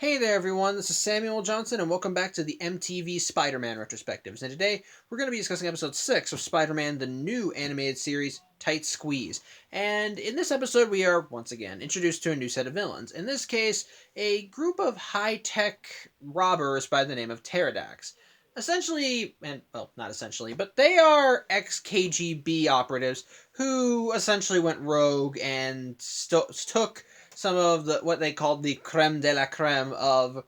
Hey there everyone, this is Samuel Johnson and welcome back to the MTV Spider-Man Retrospectives. And today we're going to be discussing episode 6 of Spider-Man, the new animated series, Tight Squeeze. And in this episode we are, once again, introduced to a new set of villains. In this case, a group of high-tech robbers by the name of Pterodactyls. Essentially, and well, not essentially, but they are ex-KGB operatives who essentially went rogue and took some of the what they called the creme de la creme of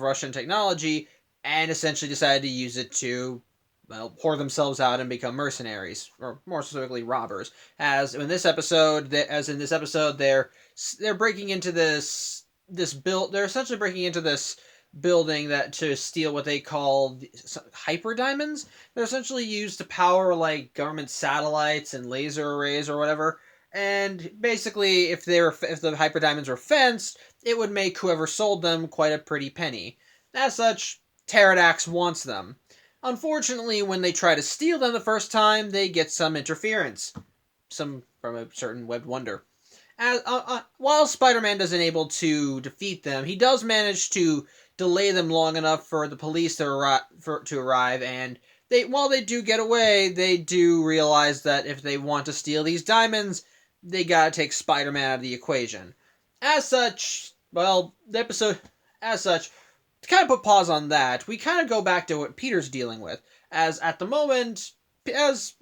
Russian technology, and essentially decided to use it to whore themselves out and become mercenaries, or more specifically robbers. As in this episode, they're breaking into they're essentially breaking into this building that to steal what they call hyper diamonds. They're essentially used to power like government satellites and laser arrays or whatever. And basically, if the hyperdiamonds were fenced, it would make whoever sold them quite a pretty penny. As such, Pterodactyls wants them. Unfortunately, when they try to steal them the first time, they get some interference, some from a certain webbed wonder. While Spider-Man isn't able to defeat them, he does manage to delay them long enough for the police to arrive, and while they do get away, they do realize that if they want to steal these diamonds, they gotta take Spider-Man out of the equation. As such, to kind of put pause on that, we kind of go back to what Peter's dealing with. As at the moment, as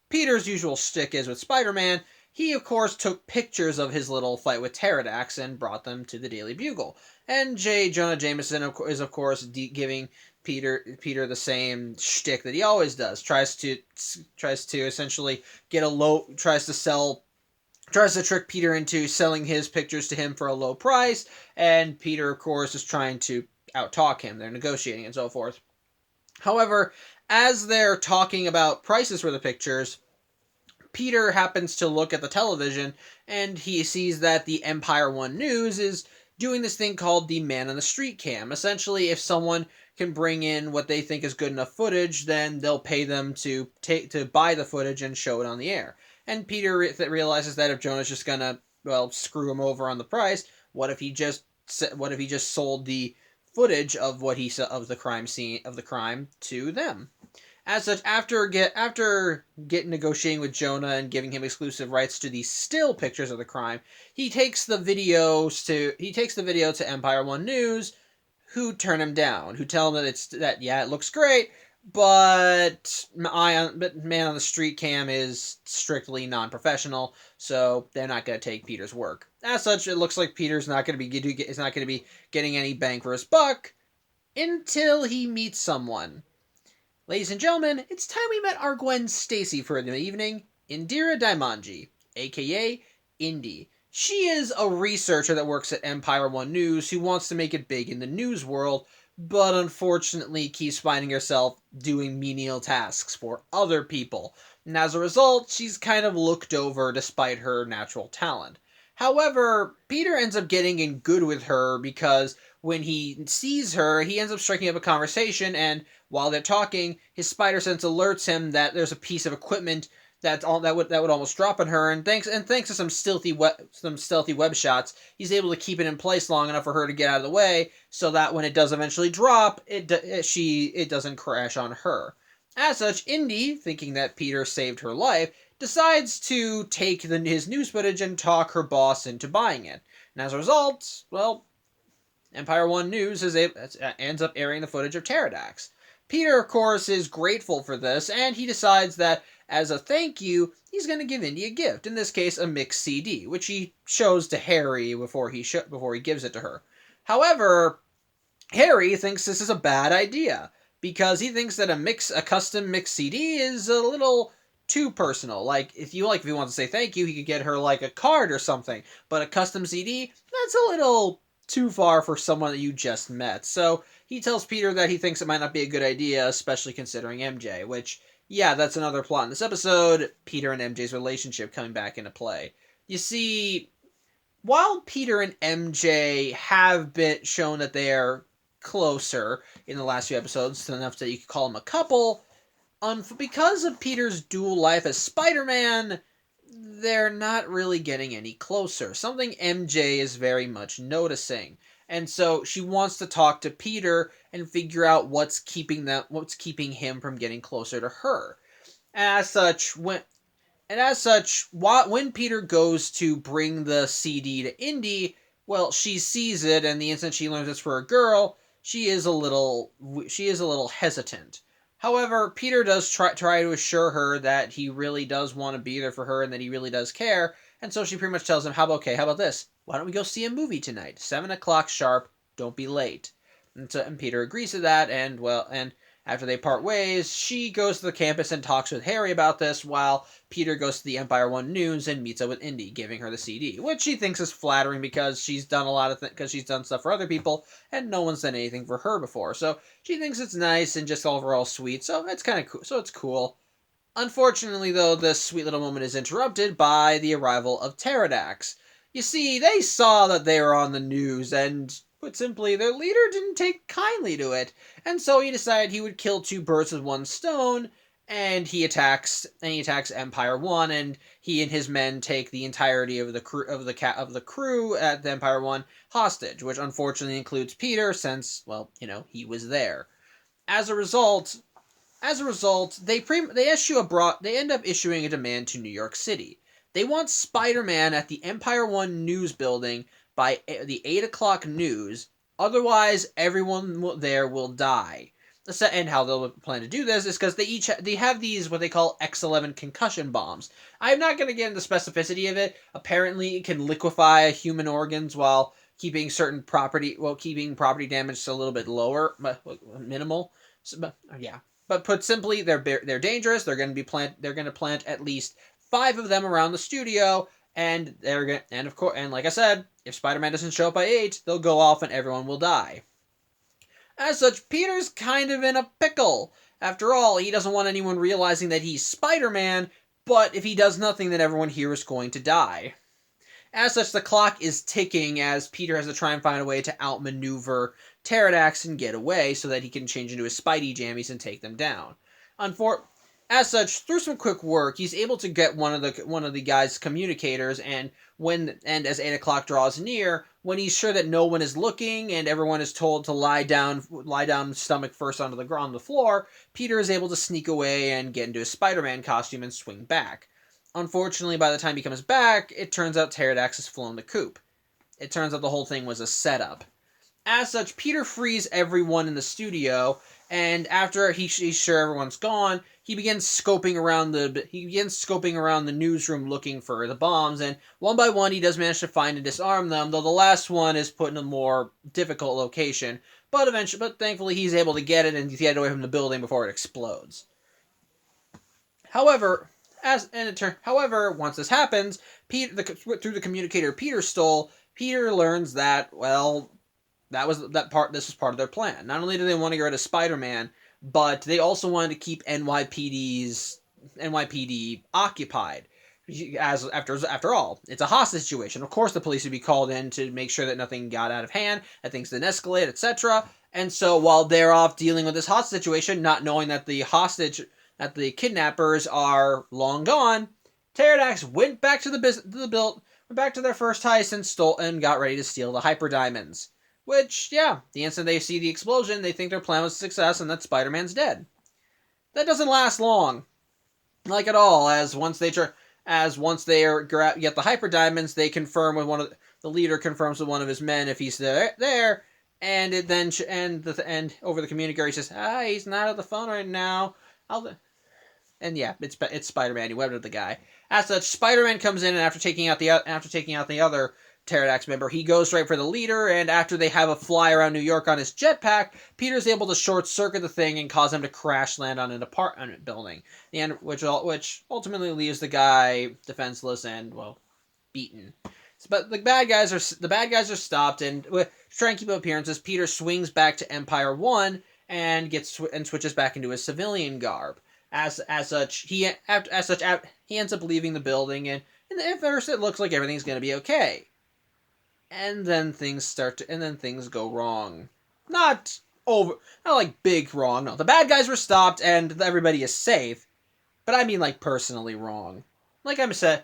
Peter's usual shtick is with Spider-Man, he of course took pictures of his little fight with Pterodactyls and brought them to the Daily Bugle. And J. Jonah Jameson is of course giving Peter the same shtick that he always does. Tries to essentially tries to trick Peter into selling his pictures to him for a low price, and Peter, of course, is trying to outtalk him. They're negotiating and so forth. However, as they're talking about prices for the pictures, Peter happens to look at the television, and he sees that the Empire One News is doing this thing called the Man on the Street Cam. Essentially, if someone can bring in what they think is good enough footage, then they'll pay them to buy the footage and show it on the air. And Peter realizes that if Jonah's just gonna screw him over on the price, what if he just sold the footage of of the crime to them? As such, after negotiating with Jonah and giving him exclusive rights to the still pictures of the crime, he takes the video to Empire One News, who turn him down, who tell him that it looks great, but Man on the Street Cam is strictly non-professional, so they're not going to take Peter's work. As such, it looks like Peter's not going to be getting any bang for his buck until he meets someone. Ladies and gentlemen, it's time we met our Gwen Stacy for the evening, Indira Daimanji, aka Indy. She is a researcher that works at Empire One News who wants to make it big in the news world, but unfortunately keeps finding herself doing menial tasks for other people. And as a result, she's kind of looked over despite her natural talent. However, Peter ends up getting in good with her because when he sees her, he ends up striking up a conversation, and while they're talking, his spider sense alerts him that there's a piece of equipment that would almost drop on her, and thanks to some stealthy web shots, he's able to keep it in place long enough for her to get out of the way, so that when it does eventually drop, it doesn't crash on her. As such, Indy, thinking that Peter saved her life, decides to take his news footage and talk her boss into buying it. And as a result, Empire One News ends up airing the footage of Pterodactyls. Peter, of course, is grateful for this, and he decides that as a thank you, he's going to give Indy a gift. In this case, a mixed CD, which he shows to Harry before he gives it to her. However, Harry thinks this is a bad idea because he thinks that a custom mixed CD is a little too personal. Like if he wants to say thank you, he could get her like a card or something. But a custom CD, that's a little too far for someone that you just met. So he tells Peter that he thinks it might not be a good idea, especially considering MJ, which, yeah, that's another plot in this episode, Peter and MJ's relationship coming back into play. You see, while Peter and MJ have been shown that they are closer in the last few episodes, enough that you could call them a couple, because of Peter's dual life as Spider-Man, they're not really getting any closer. Something MJ is very much noticing. And so she wants to talk to Peter and figure out what's keeping him from getting closer to her. And as such, when Peter goes to bring the CD to Indy, well, she sees it, and the instant she learns it's for a girl, she is a little hesitant. However, Peter does try to assure her that he really does want to be there for her and that he really does care, and so she pretty much tells him, how about this? Why don't we go see a movie tonight? 7 o'clock sharp, don't be late. And Peter agrees to that, and after they part ways, she goes to the campus and talks with Harry about this, while Peter goes to the Empire One News and meets up with Indy, giving her the CD, which she thinks is flattering because she's done because she's done stuff for other people and no one's done anything for her before. So she thinks it's nice and just overall sweet. So it's kind of cool. So it's cool. Unfortunately, though, this sweet little moment is interrupted by the arrival of Pterodactyls. You see, they saw that they were on the news, and put simply, their leader didn't take kindly to it, and so he decided he would kill two birds with one stone, and he attacks Empire One, and he and his men take the entirety of the crew at the Empire One hostage, which unfortunately includes Peter, since, well, he was there. As a result, they end up issuing a demand to New York City. They want Spider-Man at the Empire One News building by the 8 o'clock news, otherwise everyone there will die. And how they'll plan to do this is because they have these what they call X11 concussion bombs. I'm not going to get into the specificity of it. Apparently, it can liquefy human organs while keeping keeping property damage a little bit lower, minimal. But put simply, they're dangerous. They're going to plant at least 5 of them around the studio, and like I said, if Spider-Man doesn't show up by 8, they'll go off and everyone will die. As such, Peter's kind of in a pickle. After all, he doesn't want anyone realizing that he's Spider-Man, but if he does nothing, then everyone here is going to die. As such, the clock is ticking as Peter has to try and find a way to outmaneuver Pterodactyls and get away so that he can change into his Spidey jammies and take them down. As such, through some quick work, he's able to get one of the guy's communicators, and as 8 o'clock draws near, when he's sure that no one is looking and everyone is told to lie down stomach first on the floor, Peter is able to sneak away and get into his Spider-Man costume and swing back. Unfortunately, by the time he comes back, it turns out Pterodactyls has flown the coop. It turns out the whole thing was a setup. As such, Peter frees everyone in the studio, and after he's sure everyone's gone, he begins scoping around the newsroom looking for the bombs, and one by one he does manage to find and disarm them, though the last one is put in a more difficult location. But thankfully he's able to get it and get away from the building before it explodes. However, once this happens, through the communicator Peter stole, Peter learns that, well, this was part of their plan. Not only do they want to get rid of Spider-Man, but they also wanted to keep NYPD occupied. After all, it's a hostage situation. Of course, the police would be called in to make sure that nothing got out of hand, that things didn't escalate, etc. And so, while they're off dealing with this hostage situation, not knowing that the kidnappers are long gone, Pterodactyls went back to went back to their first heist and got ready to steal the hyper diamonds. Which, the instant they see the explosion, they think their plan was a success and that Spider-Man's dead. That doesn't last long, like at all. As once they get the hyper diamonds, they confirm with the leader confirms with one of his men if he's there, and over the communicator he says, he's not at the phone right now. It's Spider-Man. He webbed up the guy. As such, Spider-Man comes in, and after taking out the other Pterodactyl member, he goes right for the leader, and after they have a fly around New York on his jetpack, Peter's able to short-circuit the thing and cause him to crash land on an apartment building, which ultimately leaves the guy defenseless and, well, beaten. But the bad guys are stopped, and to try and keep up appearances, Peter swings back to Empire One and switches back into his civilian garb. As such, he ends up leaving the building, and at first it looks like everything's going to be okay. And then things go wrong. Not like big wrong. No, the bad guys were stopped and everybody is safe. But I mean like personally wrong. Like I said,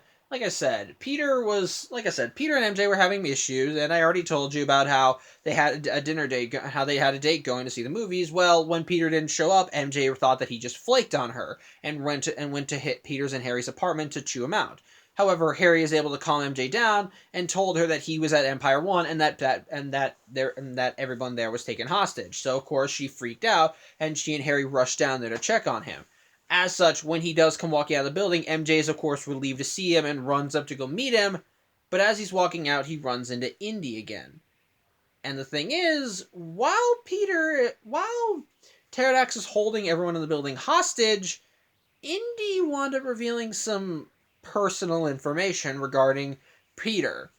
Peter and MJ were having issues, and I already told you about how they had a dinner date, how they had a date going to see the movies. Well, when Peter didn't show up, MJ thought that he just flaked on her and went to hit Peter's and Harry's apartment to chew him out. However, Harry is able to calm MJ down and told her that he was at Empire 1 and that everyone there was taken hostage. So of course she freaked out, and she and Harry rushed down there to check on him. As such, when he does come walking out of the building, MJ is of course relieved to see him and runs up to go meet him, but as he's walking out, he runs into Indy again. And the thing is, while Pterodacty is holding everyone in the building hostage, Indy wound up revealing some personal information regarding Peter.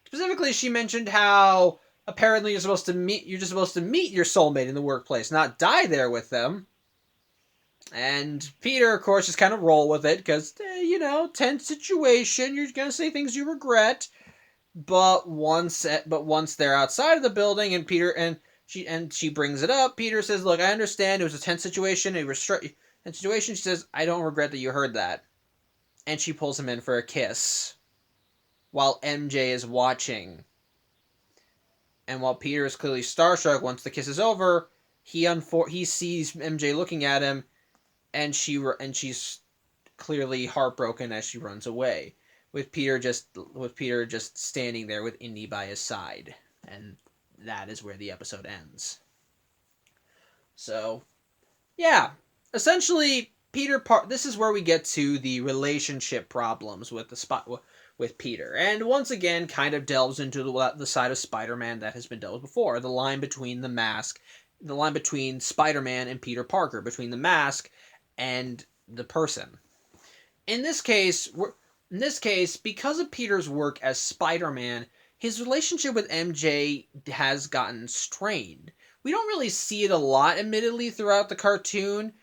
Specifically, she mentioned how apparently you're just supposed to meet your soulmate in the workplace, not die there with them. And Peter, of course, just kind of roll with it because, tense situation. You're gonna say things you regret. But once they're outside of the building, and she brings it up, Peter says, "Look, I understand it was a tense situation. She says, "I don't regret that you heard that." And she pulls him in for a kiss while MJ is watching. And while Peter is clearly starstruck once the kiss is over, he sees MJ looking at him, and she's clearly heartbroken as she runs away, with Peter just standing there with Indy by his side. And that is where the episode ends. So, yeah, essentially this is where we get to the relationship problems with Peter, and once again kind of delves into the side of Spider-Man that has been dealt with before, the line between Spider-Man and Peter Parker, between the mask and the person. In this case, because of Peter's work as Spider-Man, his relationship with MJ has gotten strained. We don't really see it a lot, admittedly, throughout the cartoon,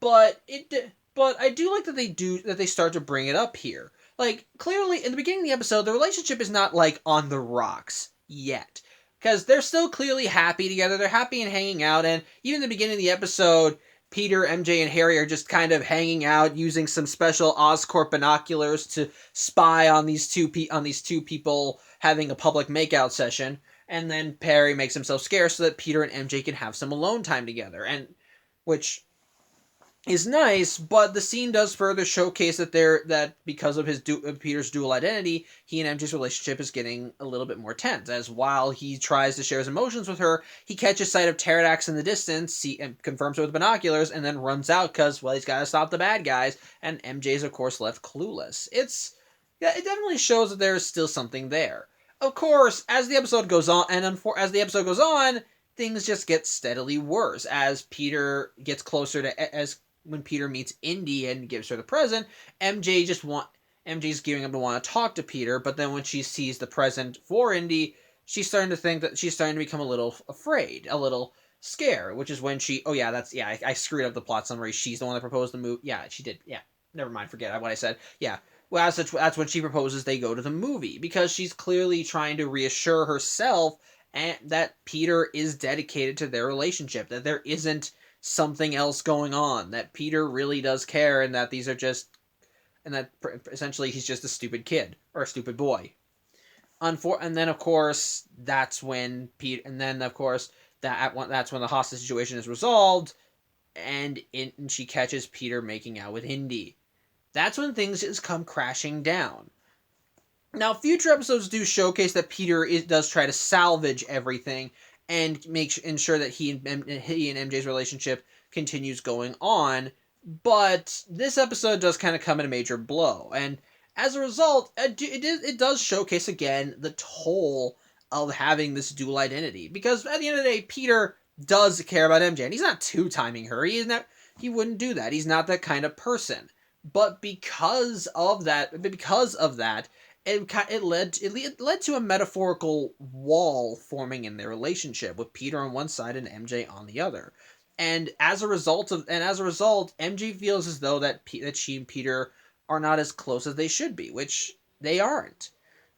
but I do like that they start to bring it up here. Like, clearly, in the beginning of the episode, the relationship is not, like, on the rocks yet. Because they're still clearly happy together, they're happy and hanging out, and even in the beginning of the episode, Peter, MJ, and Harry are just kind of hanging out, using some special Oscorp binoculars to spy on these two people having a public makeout session. And then Harry makes himself scarce so that Peter and MJ can have some alone time together, and which is nice. But the scene does further showcase that because of Peter's dual identity, he and MJ's relationship is getting a little bit more tense, as while he tries to share his emotions with her, he catches sight of Pterodacty in the distance, and confirms it with binoculars, and then runs out because, well, he's got to stop the bad guys, and MJ's, of course, left clueless. It definitely shows that there is still something there. Of course, as the episode goes on, things just get steadily worse as Peter gets closer to when Peter meets Indy and gives her the present. MJ's gearing up to want to talk to Peter, but then when she sees the present for Indy, she's starting to become a little afraid, a little scared, which is when I screwed up the plot summary. She's the one that proposed the movie. Yeah, she did. Yeah, never mind, forget what I said. Yeah. Well, that's when she proposes they go to the movie, because she's clearly trying to reassure herself and that Peter is dedicated to their relationship, that there isn't something else going on, that Peter really does care, and that essentially he's just a stupid kid or a stupid boy. And then of course that's when that's when the hostage situation is resolved, and she catches Peter making out with Indy. That's when things just come crashing down. Now, future episodes do showcase that Peter does try to salvage everything and ensure that he and MJ's relationship continues going on, but this episode does kind of come at a major blow, and as a result, it does showcase again the toll of having this dual identity, because at the end of the day, Peter does care about MJ, and he's not two-timing her. He wouldn't do that. He's not that kind of person. But because of that, it led to a metaphorical wall forming in their relationship, with Peter on one side and MJ on the other. And as a result, MJ feels as though that she and Peter are not as close as they should be, which they aren't.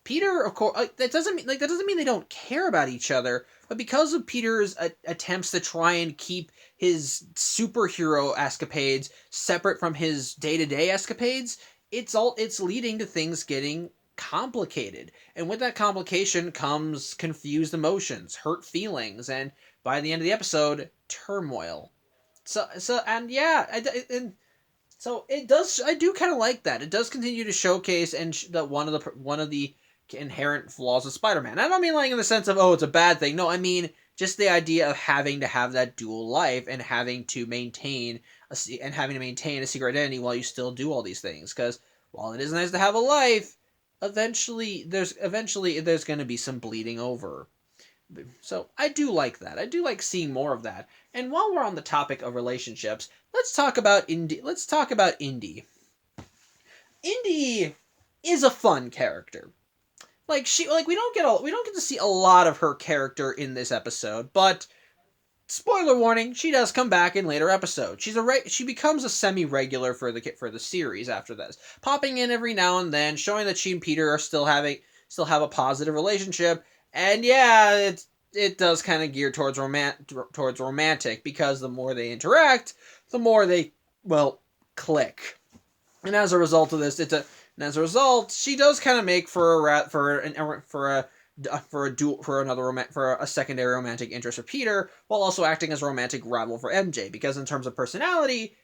Peter, of course, that doesn't mean they don't care about each other, but because of Peter's attempts to try and keep his superhero escapades separate from his day-to-day escapades, it's leading to things getting complicated. And with that complication comes confused emotions, hurt feelings, and by the end of the episode, turmoil. And yeah, and so it does. I do kind of like that. It does continue to showcase that one of the inherent flaws of Spider-Man. I don't mean like in the sense of, oh, it's a bad thing. No, I mean just the idea of having to have that dual life and having to maintain a secret identity while you still do all these things. Because while it is nice to have a life, eventually there's going to be some bleeding over. So I do like that. I do like seeing more of that. And while we're on the topic of relationships, let's talk about Indy. Indy is a fun character. We don't get to see a lot of her character in this episode, but spoiler warning, she does come back in later episodes. She becomes a semi-regular for the series after this, popping in every now and then, showing that she and Peter are still have a positive relationship. And yeah, it does kind of gear towards romantic, because the more they interact, the more they click. And as a result of this, she does kind of make for a secondary romantic interest for Peter, while also acting as a romantic rival for MJ. Because in terms of personality,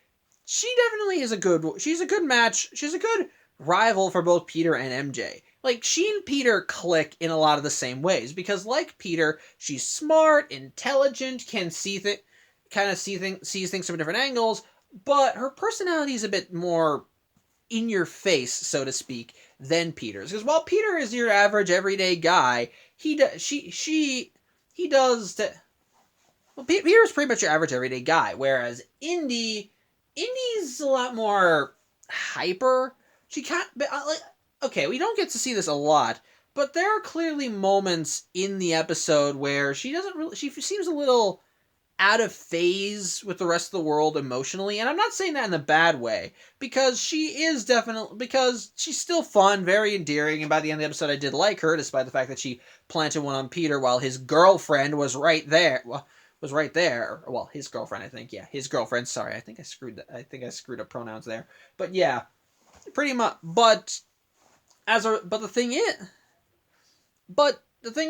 she's a good match. She's a good rival for both Peter and MJ. Like, she and Peter click in a lot of the same ways, because like Peter, she's smart, intelligent, sees things from different angles, but her personality is a bit more in your face, so to speak, than Peter's. Because while Peter is your average everyday guy, Peter's pretty much your average everyday guy, whereas Indy's a lot more hyper. She can't. Okay, we don't get to see this a lot, but there are clearly moments in the episode where she seems a little out of phase with the rest of the world emotionally, and I'm not saying that in a bad way, because she's still fun, very endearing, and by the end of the episode I did like her, despite the fact that she planted one on Peter while his girlfriend was right there. Well, his girlfriend, I think. Yeah, his girlfriend. Sorry, I think I screwed up pronouns there. But yeah, pretty much. But the thing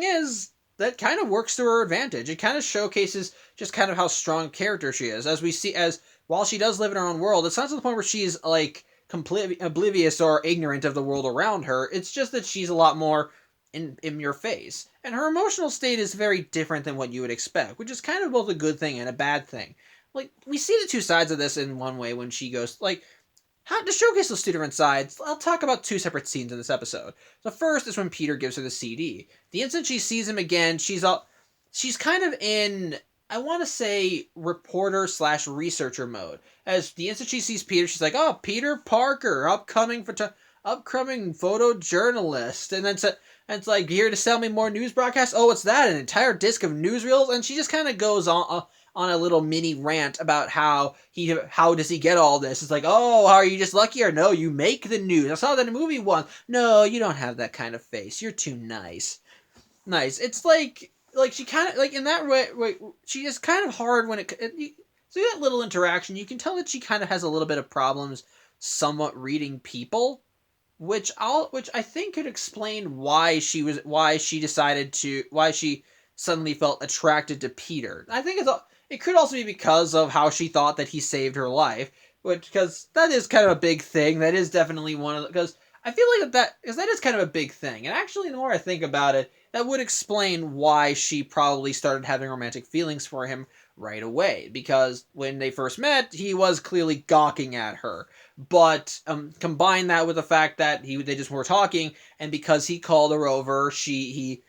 is, that kind of works to her advantage. It kind of showcases just kind of how strong a character she is. While she does live in her own world, it's not to the point where she's like completely oblivious or ignorant of the world around her. It's just that she's a lot more in your face. And her emotional state is very different than what you would expect, which is kind of both a good thing and a bad thing. Like, we see the two sides of this in one way when she goes, to showcase those two different sides, I'll talk about two separate scenes in this episode. The first is when Peter gives her the CD. The instant she sees him again, she's kind of in, I want to say, reporter/researcher mode. As the instant she sees Peter, she's like, "Oh, Peter Parker, upcoming photojournalist," and then it's like, "Here to sell me more news broadcasts? Oh, what's that? An entire disc of newsreels?" And she just kind of goes on a little mini rant about how does he get all this. It's like, oh, are you just lucky, or no, you make the news? I saw that in a movie once. No, you don't have that kind of face. You're too nice. It's like she kind of, like, in that way, she is kind of hard when so that little interaction, you can tell that she kind of has a little bit of problems somewhat reading people, which I think could explain why she suddenly felt attracted to Peter. I think it could also be because of how she thought that he saved her life, because that is kind of a big thing. That is definitely one of because I feel like that is kind of a big thing. And actually, the more I think about it, that would explain why she probably started having romantic feelings for him right away. Because when they first met, he was clearly gawking at her. But combine that with the fact that they just were talking, and because he called her over, he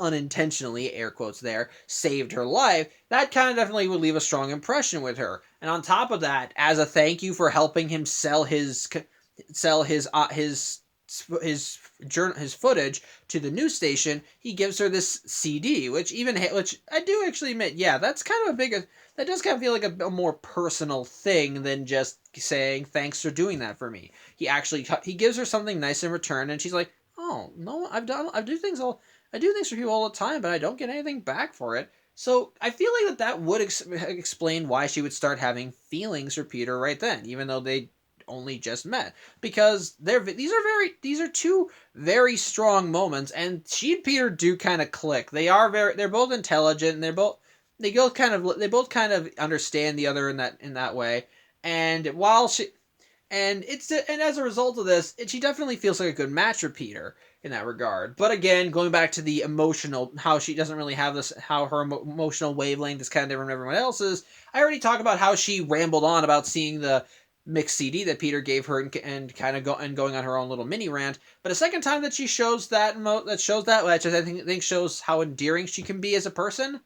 unintentionally, air quotes there, saved her life, that kind of definitely would leave a strong impression with her. And on top of that, as a thank you for helping him sell his footage to the news station, he gives her this CD, which I do actually admit, yeah, that does kind of feel like a more personal thing than just saying thanks for doing that for me. He gives her something nice in return, and she's like, oh no, I do things for people all the time, but I don't get anything back for it. So I feel like that would explain why she would start having feelings for Peter right then, even though they only just met, because these are two very strong moments, and she and Peter do kind of click. They're both intelligent, and they both kind of understand the other in that way. And while she and as a result of this, she definitely feels like a good match for Peter in that regard. But again, going back to the emotional, how she doesn't really have this, how her emotional wavelength is kind of different from everyone else's. I already talked about how she rambled on about seeing the mixed CD that Peter gave her and kind of going on her own little mini rant. But a second time that she shows which I think shows how endearing she can be as a person,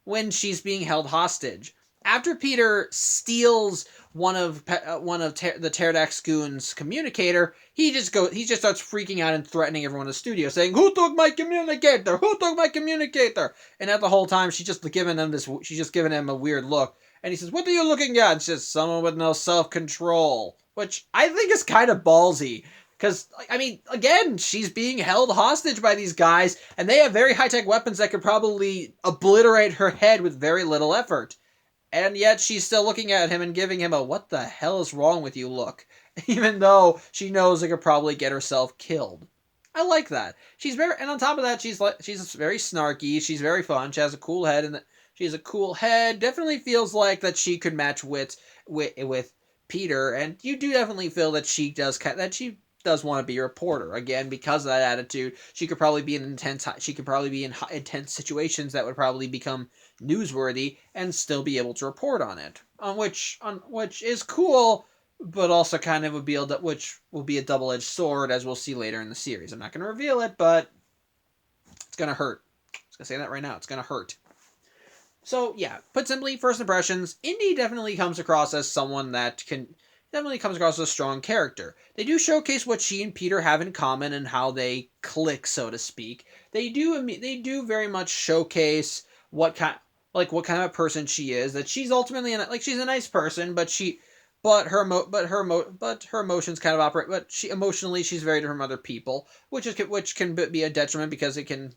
when she's being held hostage. After Peter steals the Pterodacty goons' communicator, he just starts freaking out and threatening everyone in the studio, saying, "Who took my communicator? Who took my communicator?" And at the whole time, she's just giving him a weird look. And he says, "What are you looking at?" And she says, "Someone with no self-control," which I think is kind of ballsy. Because, I mean, again, she's being held hostage by these guys, and they have very high-tech weapons that could probably obliterate her head with very little effort. And yet she's still looking at him and giving him a "what the hell is wrong with you" look, even though she knows it could probably get herself killed. I like that. And on top of that, she's very snarky, she's very fun, she has a cool head, definitely feels like that she could match wits with Peter, and you do definitely feel that she does want to be a reporter. Again, because of that attitude, she could probably be in intense situations that would probably become newsworthy and still be able to report on it. Which is cool, but also kind of which will be a double-edged sword, as we'll see later in the series. I'm not going to reveal it, but it's going to hurt. I'm just going to say that right now. It's going to hurt. So, yeah, put simply, first impressions, Indy definitely comes across as someone that definitely comes across as a strong character. They do showcase what she and Peter have in common and how they click, so to speak. They do very much showcase what kind of person she is. That she's ultimately she's a nice person, but her emotions kind of operate. But emotionally she's very different from other people, which can be a detriment because it can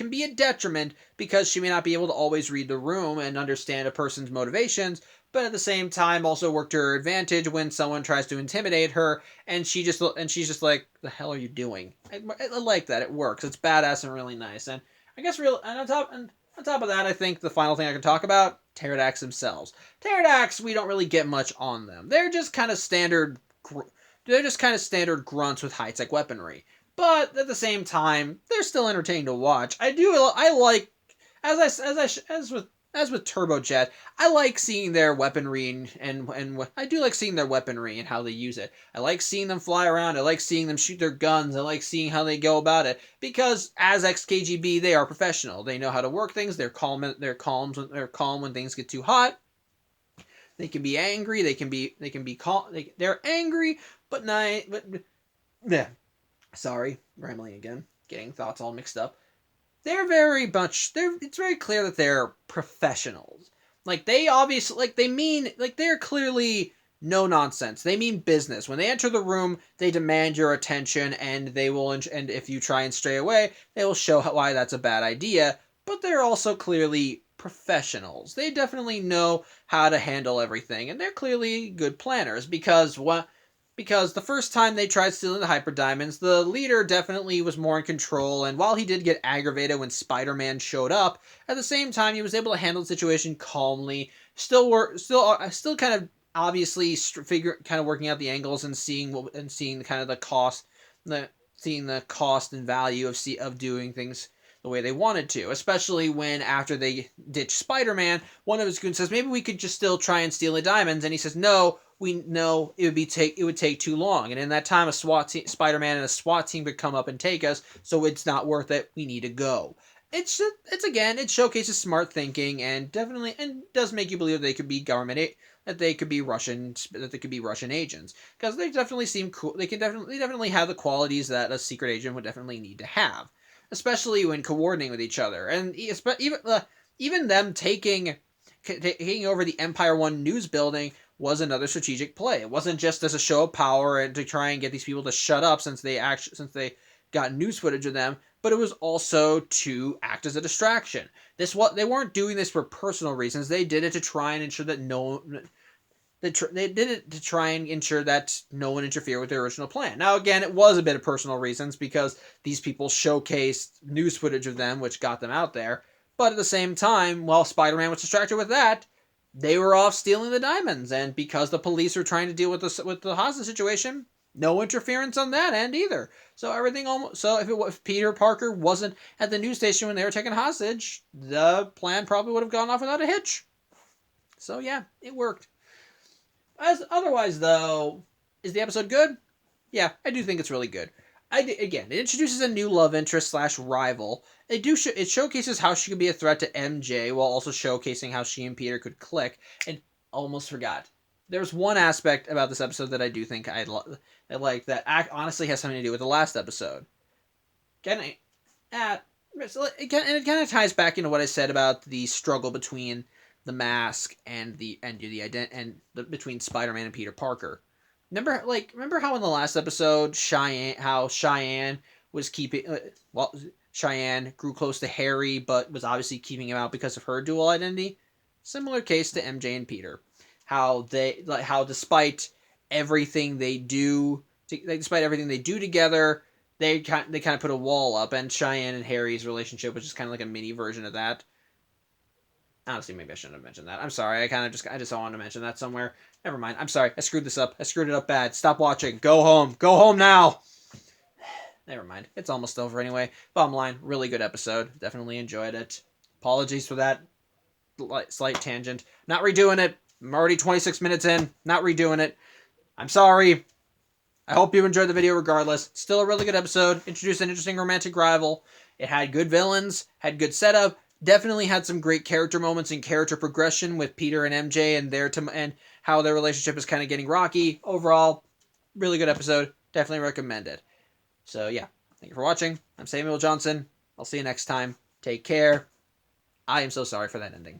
be a detriment because she may not be able to always read the room and understand a person's motivations, but at the same time also work to her advantage when someone tries to intimidate her, and she's just like, "The hell are you doing?" I like that. It works. It's badass and really nice. And I guess on top of that, I think the final thing I can talk about, Pterodactyls themselves. Pterodactyls, we don't really get much on them. They're just kind of standard grunts with high-tech weaponry. But at the same time, they're still entertaining to watch. I like, as with Turbojet, I like seeing their weaponry and I do like seeing their weaponry and how they use it. I like seeing them fly around. I like seeing them shoot their guns. I like seeing how they go about it, because as ex-KGB, they are professional. They know how to work things. They're calm when things get too hot. They can be angry. They can be calm. They're angry, but yeah. Sorry, rambling again, getting thoughts all mixed up. It's very clear that they're professionals. They're clearly no nonsense. They mean business. When they enter the room, they demand your attention, and and if you try and stray away, they will show why that's a bad idea. But they're also clearly professionals. They definitely know how to handle everything, and they're clearly good planners, because the first time they tried stealing the Hyper Diamonds, the leader definitely was more in control, and while he did get aggravated when Spider-Man showed up, at the same time he was able to handle the situation calmly, still kind of obviously working out the angles and seeing kind of the cost and value of doing things the way they wanted to, especially when after they ditch Spider-Man, one of his goons says, "Maybe we could just still try and steal the diamonds," and he says, "No, we know it would take too long, and in that time Spider-Man and a SWAT team could come up and take us, so it's not worth it. We need to go." It showcases smart thinking, and does make you believe they could be Russian agents, because they definitely seem cool. They definitely have the qualities that a secret agent would definitely need to have, especially when coordinating with each other, and even them taking over the Empire One news building was another strategic play. It wasn't just as a show of power and to try and get these people to shut up since they got news footage of them, but it was also to act as a distraction. They weren't doing this for personal reasons. They did it to try and ensure that They did it to try and ensure that no one interfered with their original plan. Now, again, it was a bit of personal reasons because these people showcased news footage of them, which got them out there. But at the same time, while Spider-Man was distracted with that, they were off stealing the diamonds. And because the police were trying to deal with the hostage situation, no interference on that end either. So everything almost. So if Peter Parker wasn't at the news station when they were taken hostage, the plan probably would have gone off without a hitch. So yeah, it worked. As otherwise, though, is the episode good? Yeah, I do think it's really good. Again, it introduces a new love interest slash rival. It showcases how she could be a threat to MJ while also showcasing how she and Peter could click. And almost forgot. There's one aspect about this episode that I do think I like that honestly has something to do with the last episode. It kind of ties back into what I said about the struggle between the mask and between Spider-Man and Peter Parker. Remember how in the last episode Cheyenne was keeping Cheyenne grew close to Harry but was obviously keeping him out because of her dual identity. Similar case to MJ and Peter. How despite everything they do together, they kind of put a wall up, and Cheyenne and Harry's relationship was just kind of like a mini version of that. Honestly, maybe I shouldn't have mentioned that. I'm sorry. I just wanted to mention that somewhere. Never mind. I'm sorry. I screwed this up. I screwed it up bad. Stop watching. Go home. Go home now. Never mind. It's almost over anyway. Bottom line, really good episode. Definitely enjoyed it. Apologies for that slight tangent. Not redoing it. I'm already 26 minutes in. Not redoing it. I'm sorry. I hope you enjoyed the video regardless. Still a really good episode. Introduced an interesting romantic rival. It had good villains. Had good setup. Definitely had some great character moments and character progression with Peter and MJ and how their relationship is kind of getting rocky. Overall, really good episode. Definitely recommend it. So yeah, thank you for watching. I'm Samuel Johnson. I'll see you next time. Take care. I am so sorry for that ending.